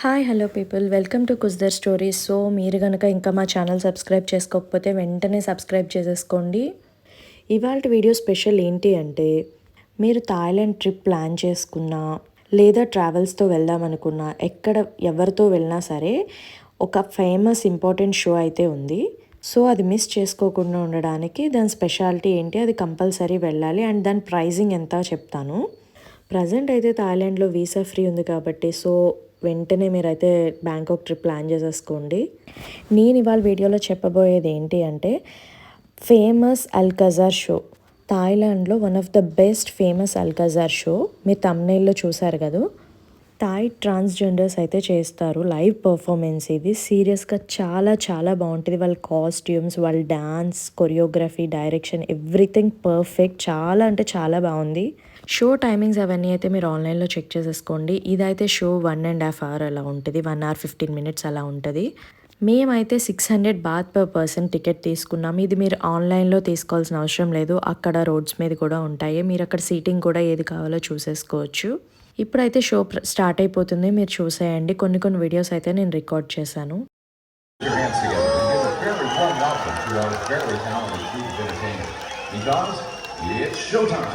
Hi hello people welcome to Kusdar stories. So మీరు కనుక ఇంకా మా ఛానల్ సబ్స్క్రైబ్ చేసుకోకపోతే వెంటనే సబ్స్క్రైబ్ చేసేసుకోండి. ఇవాళ వీడియో స్పెషల్ ఏంటి అంటే, మీరు థాయిలాండ్ ట్రిప్ ప్లాన్ చేసుకున్నా లేదా ట్రావెల్స్తో వెళ్దామనుకున్నా, ఎక్కడ ఎవరితో వెళ్ళినా సరే ఒక ఫేమస్ ఇంపార్టెంట్ షో అయితే ఉంది. సో అది మిస్ చేసుకోకుండా ఉండడానికి దాని స్పెషాలిటీ ఏంటి, అది కంపల్సరీ వెళ్ళాలి అండ్ దాని ప్రైజింగ్ ఎంత చెప్తాను. ప్రజెంట్ అయితే థాయిలాండ్లో వీసా ఫ్రీ ఉంది కాబట్టి సో వెంటనే మీరైతే బ్యాంకాక్ ట్రిప్ ప్లాన్ చేసేసుకోండి. నేను ఇవాళ వీడియోలో చెప్పబోయేది ఏంటి అంటే, ఫేమస్ అల్కజార్ షో. థాయిలాండ్లో one of the best famous Alcazar show. మీరు థంబ్నెయిల్లో చూసారు కదా, థాయ్ ట్రాన్స్జెండర్స్ అయితే చేస్తారు లైవ్ పర్ఫార్మెన్స్. ఇది సీరియస్గా చాలా చాలా బాగుంటుంది. వాళ్ళ కాస్ట్యూమ్స్, వాళ్ళ dance, choreography, direction, everything perfect. చాలా అంటే చాలా బాగుంది. షో టైమింగ్స్ అవన్నీ అయితే మీరు ఆన్లైన్లో చెక్ చేసేసుకోండి. ఇదైతే షో 1.5 hour అలా ఉంటుంది, 1 hour 15 minutes అలా ఉంటుంది. మేమైతే 600 బాత్ పర్ పర్సన్ టికెట్ తీసుకున్నాం. ఇది మీరు ఆన్లైన్లో తీసుకోవాల్సిన అవసరం లేదు, అక్కడ రోడ్స్ మీద కూడా ఉంటాయి. మీరు అక్కడ సీటింగ్ కూడా ఏది కావాలో చూసేసుకోవచ్చు. ఇప్పుడైతే షో స్టార్ట్ అయిపోతుంది, మీరు చూసేయండి. కొన్ని వీడియోస్ అయితే నేను రికార్డ్ చేశాను. It's showtime.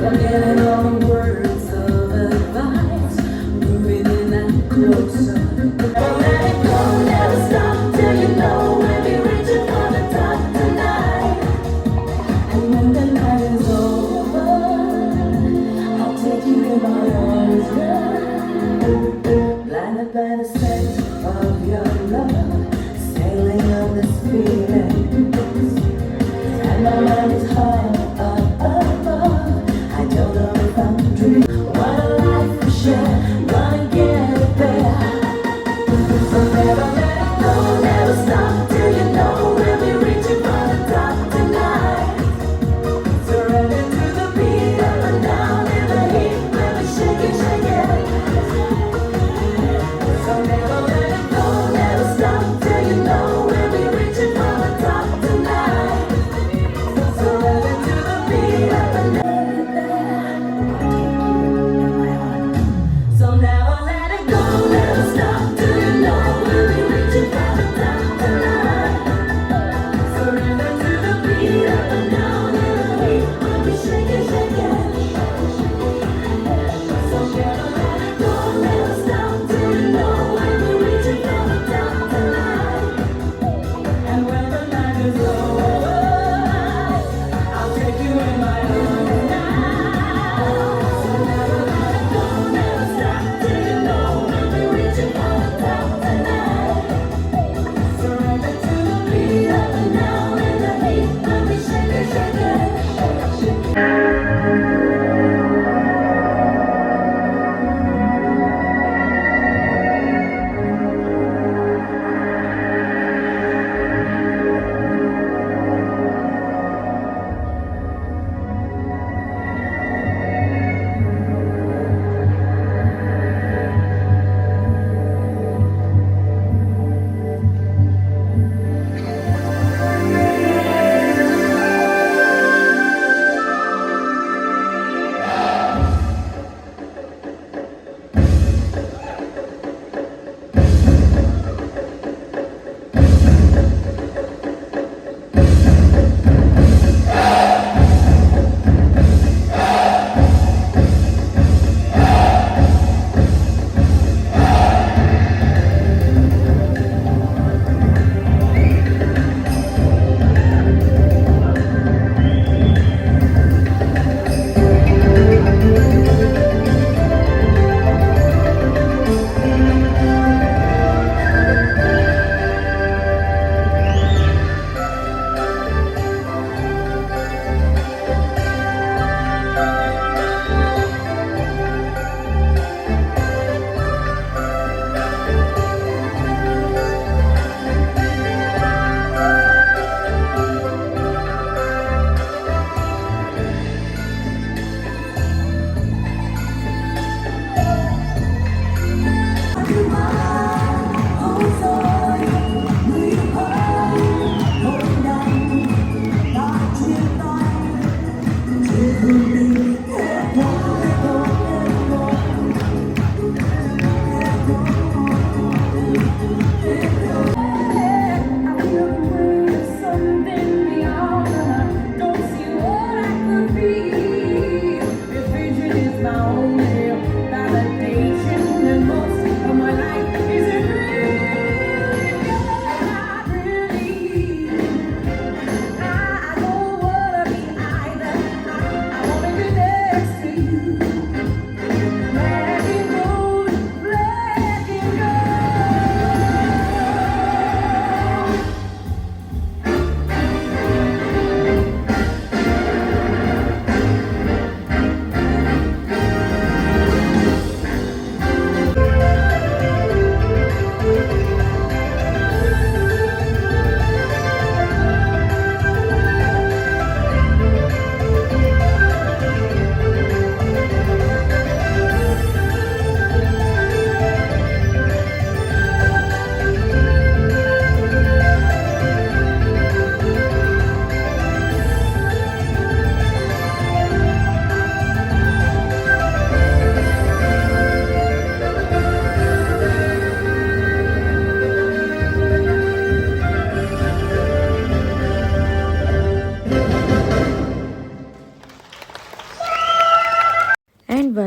Forgetting all the words of advice, moving in and closer. Never let it go, never stop till you know we'll be reaching for the top tonight. And when the night is over, I'll take you in my arms, girl. Blinded by the scent of your love, sailing on this feeling. And my mind is high up above. I don't know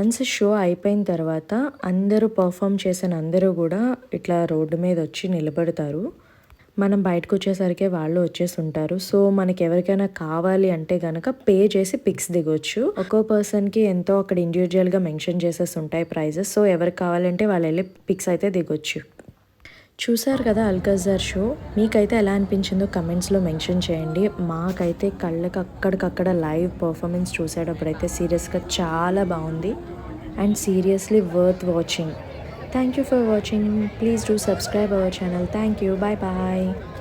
once show అయిపోయిన తర్వాత అందరూ perform చేసిన అందరూ కూడా ఇట్లా road మీద వచ్చి నిలబడతారు. మనం బయటకు వచ్చేసరికి వాళ్ళు వచ్చేసి ఉంటారు. సో మనకి ఎవరికైనా కావాలి అంటే కనుక పే చేసి పిక్స్ దిగొచ్చు. ఒక్కో పర్సన్కి ఎంతో అక్కడ ఇండివిజువల్గా మెన్షన్ చేసేసి ఉంటాయి ప్రైజెస్. సో ఎవరికి కావాలంటే వాళ్ళు వెళ్ళి పిక్స్ అయితే దిగొచ్చు. చూసారు కదా అల్కజర్ షో. మీకైతే ఎలా అనిపించిందో కమెంట్స్లో మెన్షన్ చేయండి. మాకైతే కళ్ళకి అక్కడికక్కడ లైవ్ పర్ఫార్మెన్స్ చూసేటప్పుడు అయితే సీరియస్గా చాలా బాగుంది and seriously worth watching. Thank you for watching. Please do subscribe our channel. Thank you. Bye bye.